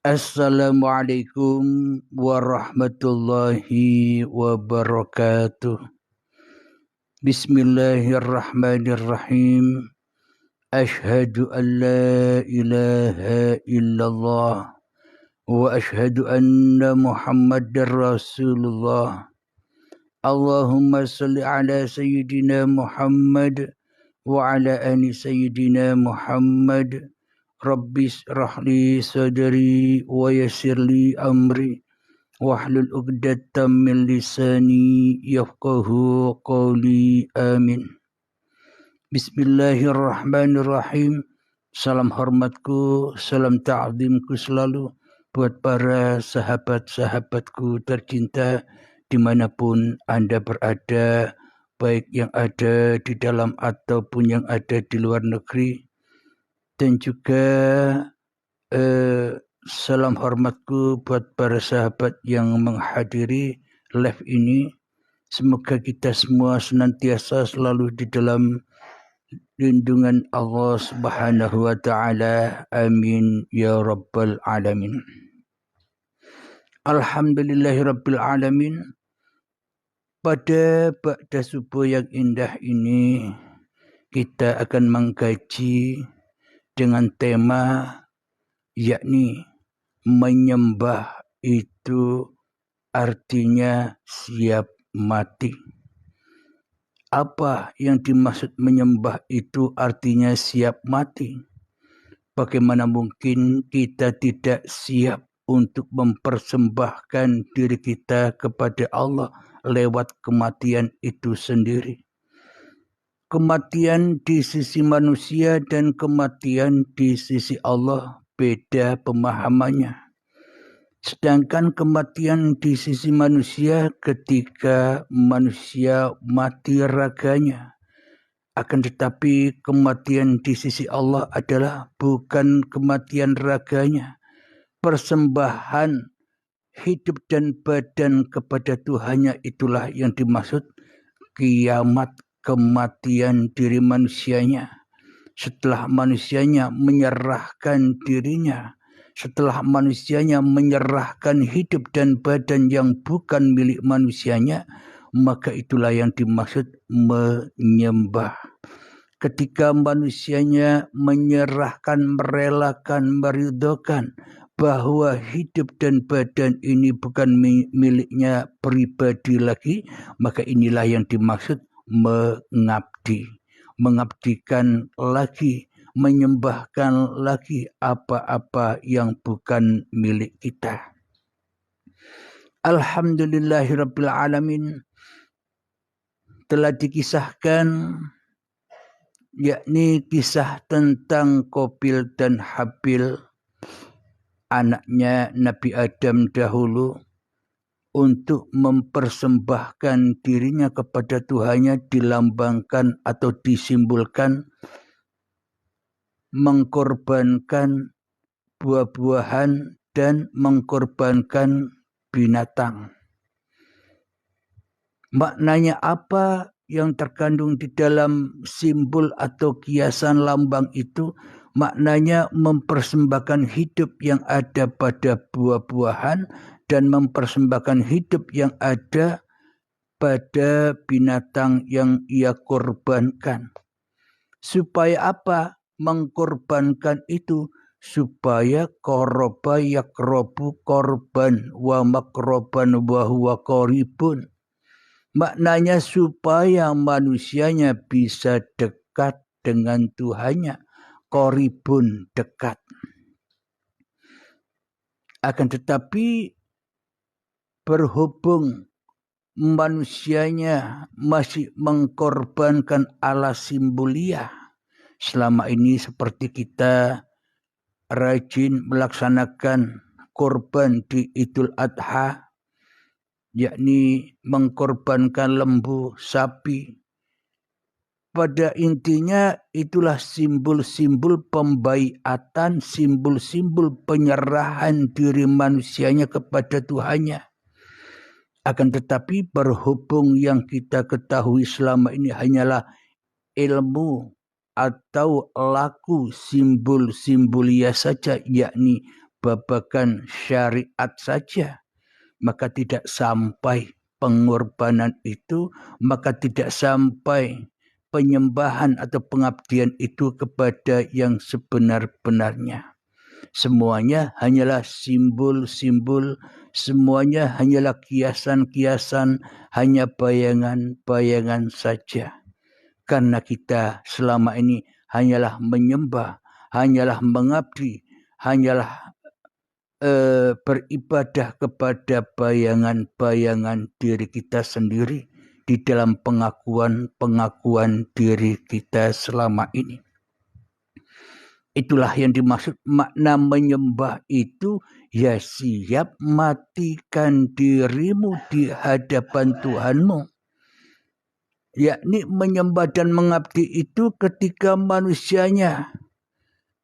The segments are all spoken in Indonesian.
Assalamualaikum warahmatullahi wabarakatuh. Bismillahirrahmanirrahim. Ashhadu an la ilaha illallah wa ashhadu anna Muhammadar Rasulullah. Allahumma salli ala sayyidina Muhammad wa ala ali sayyidina Muhammad. Rabbi shrah li sadri wa yassir li amri wahlul 'uqdatam min lisani yafqahu qawli. Amin. Bismillahirrahmanirrahim. Salam hormatku, salam ta'zimku selalu buat para sahabat-sahabatku tercinta dimanapun Anda berada, baik yang ada di dalam ataupun yang ada di luar negeri. Dan juga salam hormatku buat para sahabat yang menghadiri live ini. Semoga kita semua senantiasa selalu di dalam lindungan Allah Subhanahu wa taala. Amin ya rabbal alamin. Alhamdulillahirabbil alamin. Pada ba'da subuh yang indah ini kita akan mengkaji dengan tema yakni menyembah itu artinya siap mati. Apa yang dimaksud menyembah itu artinya siap mati? Bagaimana mungkin kita tidak siap untuk mempersembahkan diri kita kepada Allah lewat kematian itu sendiri? Kematian di sisi manusia dan kematian di sisi Allah beda pemahamannya. Sedangkan kematian di sisi manusia ketika manusia mati raganya. Akan tetapi kematian di sisi Allah adalah bukan kematian raganya. Persembahan hidup dan badan kepada Tuhannya itulah yang dimaksud kiamat, kematian diri manusianya. Setelah manusianya menyerahkan dirinya, setelah manusianya menyerahkan hidup dan badan yang bukan milik manusianya, maka itulah yang dimaksud menyembah. Ketika manusianya menyerahkan, merelakan, meridhokan bahwa hidup dan badan ini bukan miliknya pribadi lagi, maka inilah yang dimaksud mengabdi. Mengabdikan lagi, menyembahkan lagi apa-apa yang bukan milik kita. Alhamdulillahirabbil alamin. Telah dikisahkan yakni kisah tentang Qabil dan Habil, anaknya Nabi Adam dahulu, untuk mempersembahkan dirinya kepada Tuhannya dilambangkan atau disimbolkan mengkorbankan buah-buahan dan mengkorbankan binatang. Maknanya apa yang terkandung di dalam simbol atau kiasan lambang itu? Maknanya mempersembahkan hidup yang ada pada buah-buahan dan mempersembahkan hidup yang ada pada binatang yang ia korbankan. Supaya apa? Mengkorbankan itu supaya qoroba yakrobu korban wa makroban wa huwa qoribun. Maknanya supaya manusianya bisa dekat dengan Tuhannya, qoribun, dekat. Akan tetapi berhubung manusianya masih mengkorbankan ala simbolia, selama ini seperti kita rajin melaksanakan korban di Idul Adha, yakni mengkorbankan lembu, sapi. Pada intinya itulah simbol-simbol pembaiatan, simbol-simbol penyerahan diri manusianya kepada Tuhannya. Akan tetapi berhubung yang kita ketahui selama ini hanyalah ilmu atau laku simbol-simbolia saja, yakni babakan syariat saja, maka tidak sampai pengorbanan itu, maka tidak sampai penyembahan atau pengabdian itu kepada yang sebenar-benarnya. Semuanya hanyalah simbol-simbol, semuanya hanyalah kiasan-kiasan, hanya bayangan-bayangan saja. Karena kita selama ini hanyalah menyembah, hanyalah mengabdi, hanyalah beribadah kepada bayangan-bayangan diri kita sendiri di dalam pengakuan diri kita selama ini. Itulah yang dimaksud makna menyembah itu, ya siap matikan dirimu di hadapan Tuhanmu. Yakni menyembah dan mengabdi itu ketika manusianya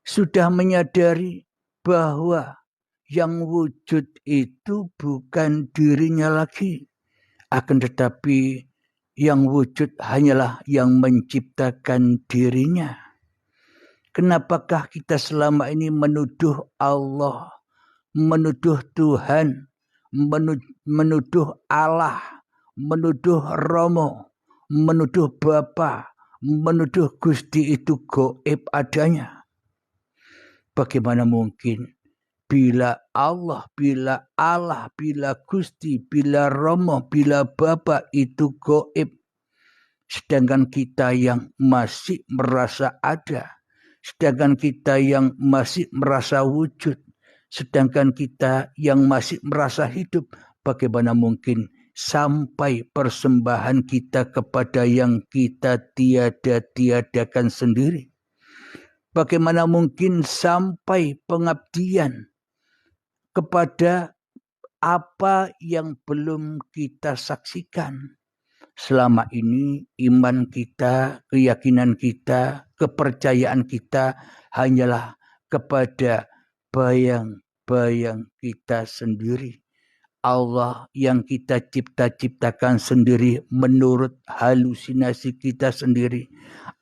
sudah menyadari bahwa yang wujud itu bukan dirinya lagi, akan tetapi yang wujud hanyalah yang menciptakan dirinya. Kenapakah kita selama ini menuduh Allah, menuduh Tuhan, menuduh Allah, menuduh Romo, menuduh Bapa, menuduh Gusti itu gaib adanya? Bagaimana mungkin bila Allah, bila Gusti, bila Romo, bila Bapa itu gaib, sedangkan kita yang masih merasa ada, sedangkan kita yang masih merasa wujud, sedangkan kita yang masih merasa hidup, bagaimana mungkin sampai persembahan kita kepada yang kita tiadakan sendiri? Bagaimana mungkin sampai pengabdian kepada apa yang belum kita saksikan? Selama ini iman kita, keyakinan kita, kepercayaan kita hanyalah kepada bayang-bayang kita sendiri. Allah yang kita ciptakan sendiri menurut halusinasi kita sendiri.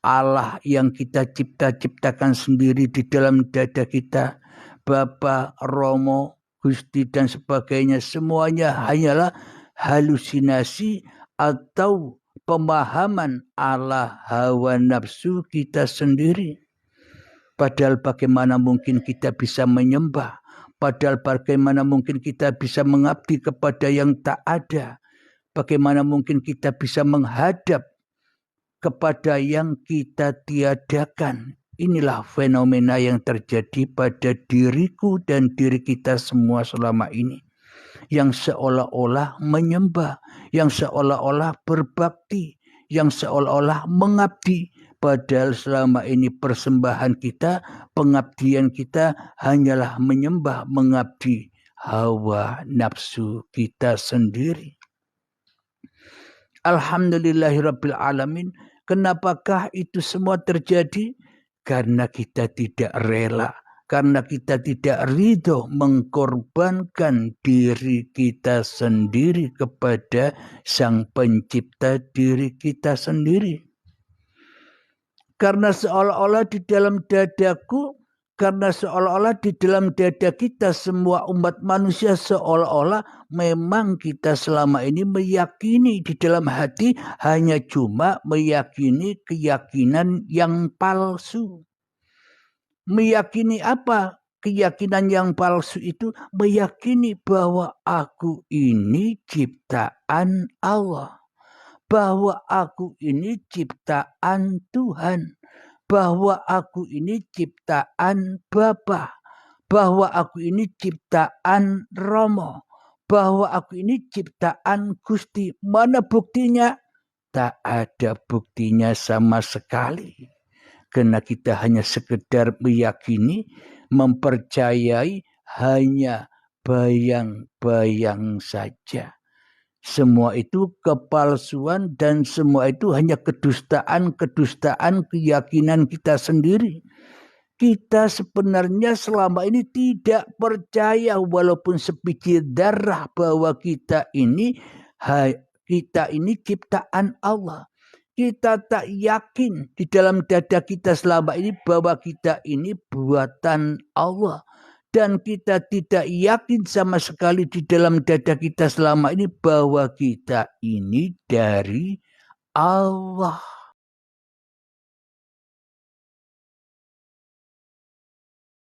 Allah yang kita ciptakan sendiri di dalam dada kita. Bapa, Romo, Gusti dan sebagainya, semuanya hanyalah halusinasi atau pemahaman ala hawa nafsu kita sendiri. Padahal bagaimana mungkin kita bisa menyembah, padahal bagaimana mungkin kita bisa mengabdi kepada yang tak ada, bagaimana mungkin kita bisa menghadap kepada yang kita tiadakan. Inilah fenomena yang terjadi pada diriku dan diri kita semua selama ini. Yang seolah-olah menyembah, yang seolah-olah berbakti, yang seolah-olah mengabdi. Padahal selama ini persembahan kita, pengabdian kita hanyalah menyembah, mengabdi hawa nafsu kita sendiri. Alhamdulillahirabbil alamin. Kenapakah itu semua terjadi? Karena kita tidak rela, karena kita tidak ridho mengkorbankan diri kita sendiri kepada Sang Pencipta diri kita sendiri. Karena seolah-olah di dalam dadaku, karena seolah-olah di dalam dada kita semua umat manusia, seolah-olah memang kita selama ini meyakini di dalam hati hanya cuma meyakini keyakinan yang palsu. Meyakini apa? Keyakinan yang palsu itu meyakini bahwa aku ini ciptaan Allah, bahwa aku ini ciptaan Tuhan, bahwa aku ini ciptaan Bapa, bahwa aku ini ciptaan Romo, bahwa aku ini ciptaan Gusti. Mana buktinya? Tak ada buktinya sama sekali. Karena kita hanya sekedar meyakini, mempercayai, hanya bayang-bayang saja. Semua itu kepalsuan dan semua itu hanya kedustaan keyakinan kita sendiri. Kita sebenarnya selama ini tidak percaya walaupun sebiji darah bahwa kita ini ciptaan Allah. Kita tak yakin di dalam dada kita selama ini bahwa kita ini buatan Allah. dan kita tidak yakin sama sekali di dalam dada kita selama ini bahwa kita ini dari Allah.